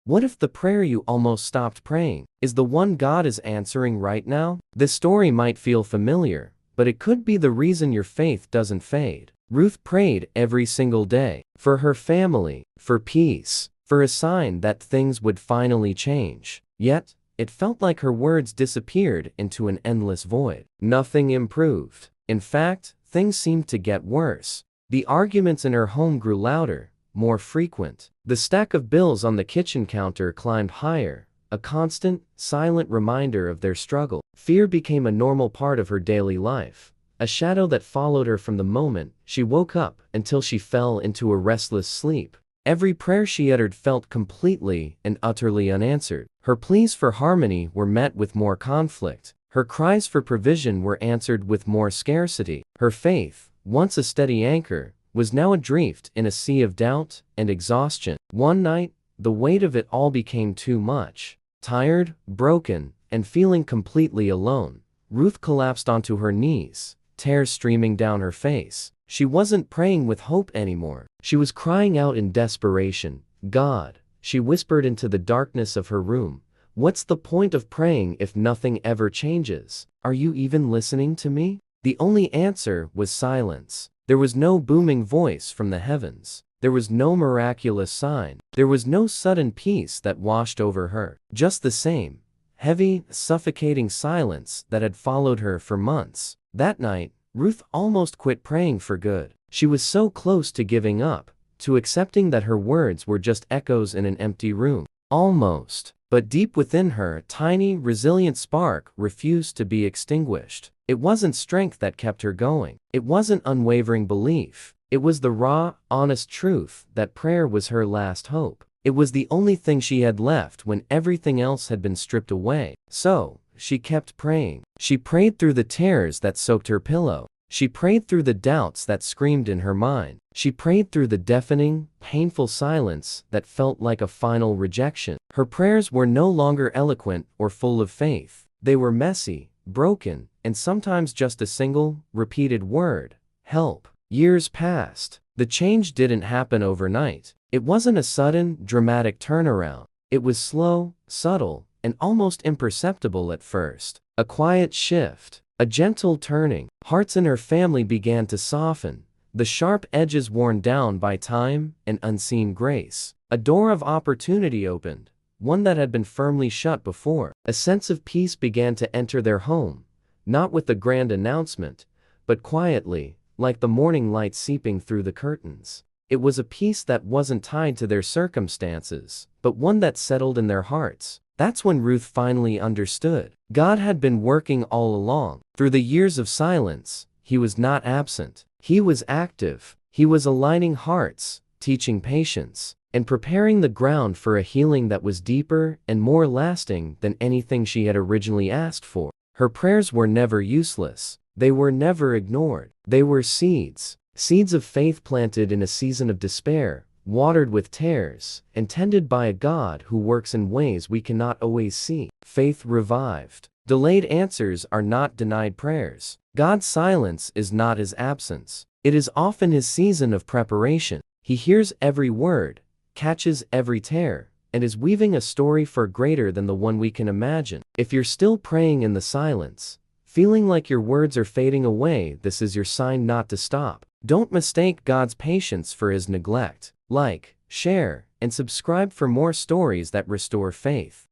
What if the prayer you almost stopped praying is the one God is answering right now? This story might feel familiar, but it could be the reason your faith doesn't fade. Ruth prayed every single day for her family, for peace, for a sign that things would finally change. Yet, it felt like her words disappeared into an endless void. Nothing improved. In fact, things seemed to get worse. The arguments in her home grew louder, more frequent. The stack of bills on the kitchen counter climbed higher, a constant, silent reminder of their struggle. Fear became a normal part of her daily life, a shadow that followed her from the moment she woke up until she fell into a restless sleep. Every prayer she uttered felt completely and utterly unanswered. Her pleas for harmony were met with more conflict. Her cries for provision were answered with more scarcity. Her faith, once a steady anchor, was now adrift in a sea of doubt and exhaustion. One night, the weight of it all became too much. Tired, broken, and feeling completely alone, Ruth collapsed onto her knees, tears streaming down her face. She wasn't praying with hope anymore. She was crying out in desperation. "God," she whispered into the darkness of her room, "what's the point of praying if nothing ever changes? Are you even listening to me?" The only answer was silence. There was no booming voice from the heavens. There was no miraculous sign. There was no sudden peace that washed over her. Just the same, heavy, suffocating silence that had followed her for months. That night, Ruth almost quit praying for good. She was so close to giving up, to accepting that her words were just echoes in an empty room. Almost. But deep within her, a tiny, resilient spark refused to be extinguished. It wasn't strength that kept her going. It wasn't unwavering belief. It was the raw, honest truth that prayer was her last hope. It was the only thing she had left when everything else had been stripped away. So, she kept praying. She prayed through the tears that soaked her pillow. She prayed through the doubts that screamed in her mind. She prayed through the deafening, painful silence that felt like a final rejection. Her prayers were no longer eloquent or full of faith. They were messy, broken, and sometimes just a single, repeated word: help. Years passed. The change didn't happen overnight. It wasn't a sudden, dramatic turnaround. It was slow, subtle, and almost imperceptible at first. A quiet shift. A gentle turning. Hearts in her family began to soften, the sharp edges worn down by time and unseen grace. A door of opportunity opened, one that had been firmly shut before. A sense of peace began to enter their home, not with a grand announcement, but quietly, like the morning light seeping through the curtains. It was a peace that wasn't tied to their circumstances, but one that settled in their hearts. That's when Ruth finally understood. God had been working all along. Through the years of silence, He was not absent. He was active. He was aligning hearts, teaching patience, and preparing the ground for a healing that was deeper and more lasting than anything she had originally asked for. Her prayers were never useless. They were never ignored. They were seeds. Seeds of faith planted in a season of despair, watered with tears, and tended by a God who works in ways we cannot always see. Faith revived. Delayed answers are not denied prayers. God's silence is not His absence. It is often His season of preparation. He hears every word, catches every tear, and is weaving a story far greater than the one we can imagine. If you're still praying in the silence, feeling like your words are fading away, this is your sign not to stop. Don't mistake God's patience for His neglect. Like, share, and subscribe for more stories that restore faith.